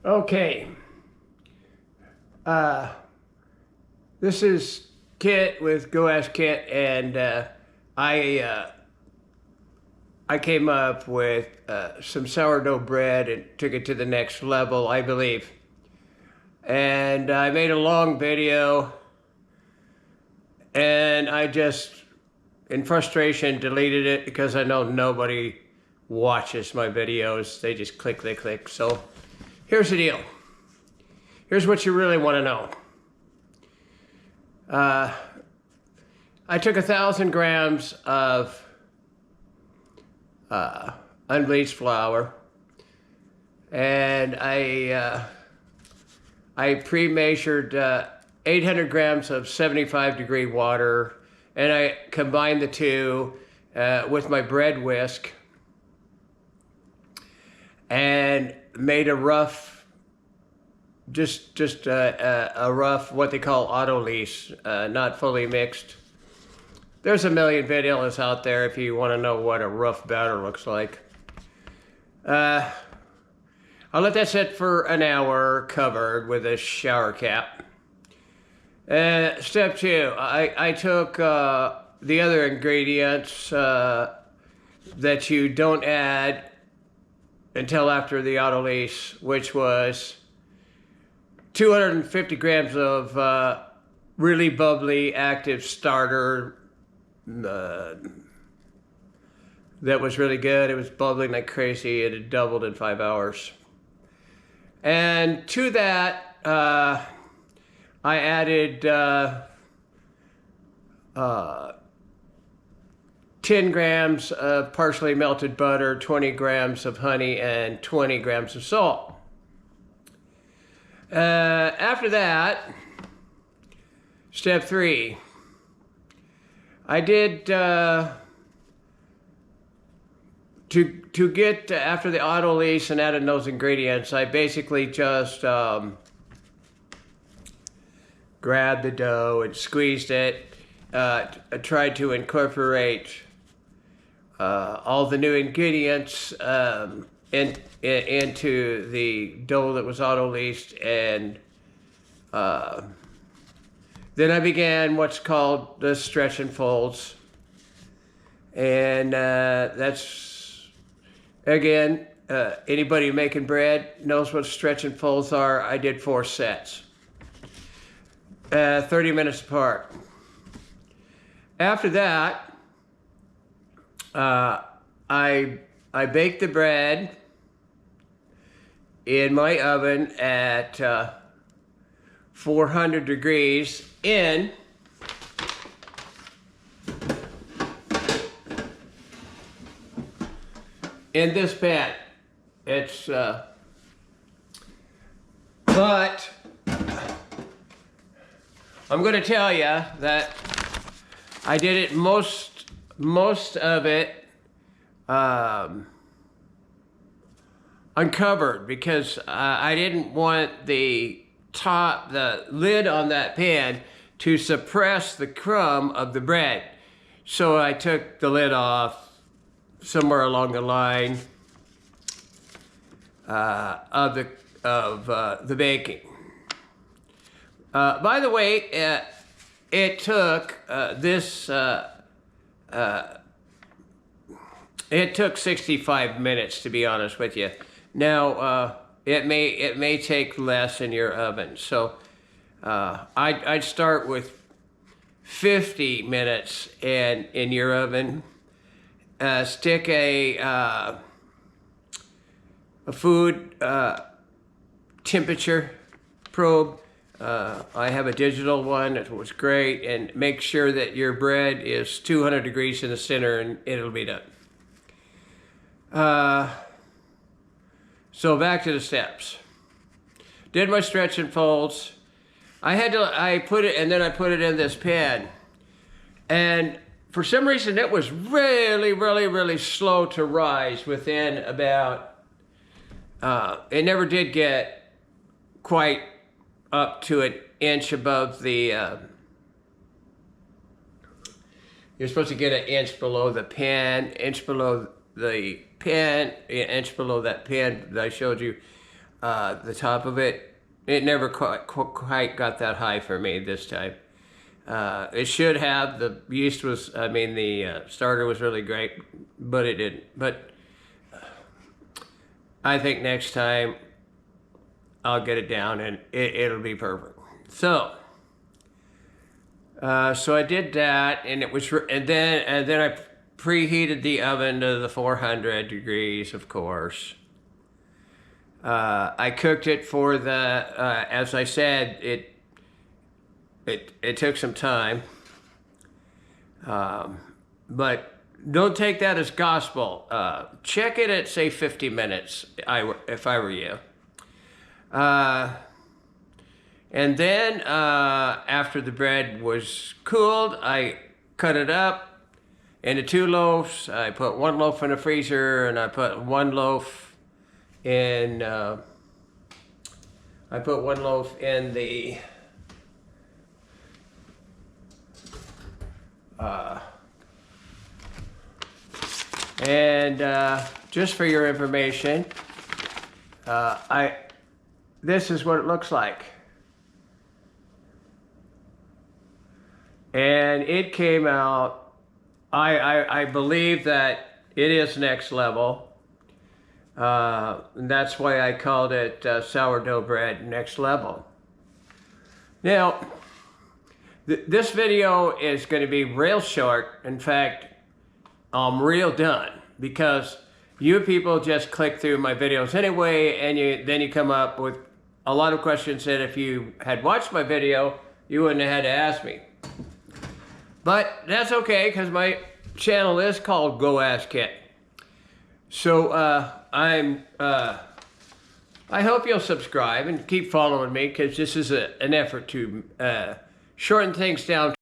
Okay. This is Kit with Go Ask Kit, and I came up with some sourdough bread and took it to the next level, I believe. And I made a long video, and I just, in frustration, deleted it because I know nobody watches my videos. They just click, they click. So here's the deal. Here's what you really want to know. I took 1,000 grams of unbleached flour, and I pre-measured 800 grams of 75-degree water, and I combined the two with my bread whisk and made a rough, just a rough, what they call autolyse, not fully mixed. There's a million videos out there if you want to know what a rough batter looks like. I'll let that sit for an hour covered with a shower cap. Step 2, I took the other ingredients that you don't add until after the autolyse, which was 250 grams of really bubbly active starter that was really good. It was bubbling like crazy. It had doubled in 5 hours. And to that, I added 10 grams of partially melted butter, 20 grams of honey, and 20 grams of salt. After that, step 3, I did, to get after the autolyse and adding those ingredients, I basically just grabbed the dough and squeezed it. I tried to incorporate all the new ingredients into the dough that was autolysed, and then I began what's called the stretch and folds, and that's, again, anybody making bread knows what stretch and folds are. I did 4 sets, 30 minutes apart. After that, I baked the bread in my oven at 400 degrees in this pan. It's but I'm going to tell you that I did it most of it uncovered, because I didn't want the lid on that pan to suppress the crumb of the bread. So I took the lid off somewhere along the line of the baking. By the way, it took it took 65 minutes, to be honest with you. Now, it may take less in your oven. So I'd start with 50 minutes in your oven. Stick a food temperature probe. I have a digital one. It was great. And make sure that your bread is 200 degrees in the center, and it'll be done. So back to the steps. Did my stretch and folds. I put it in this pan. And for some reason, it was really, really, really slow to rise within about, it never did get quite up to an inch above the, you're supposed to get an inch below the pan, inch below the pan, an inch below that pan that I showed you. the top of it. It never quite got that high for me this time. It should have. The yeast was, I mean, the starter was really great, but it didn't. But I think next time I'll get it down and it'll be perfect. So, so I did that, and it was, and then I preheated the oven to the 400 degrees, of course. I cooked it for the, as I said, it took some time, but don't take that as gospel. Check it at, say, 50 minutes, if I were you. And then after the bread was cooled, I cut it up into 2 loaves. I put 1 loaf in the freezer, and I put 1 loaf in, I put 1 loaf in the just for your information, this is what it looks like. And it came out, I believe that it is next level. And that's why I called it sourdough bread next level. Now, this video is going to be real short. In fact, I'm real done, because you people just click through my videos anyway, and then you come up with a lot of questions that if you had watched my video, you wouldn't have had to ask me. But that's okay, because my channel is called Go Ask Kit. So I hope you'll subscribe and keep following me, because this is an effort to shorten things down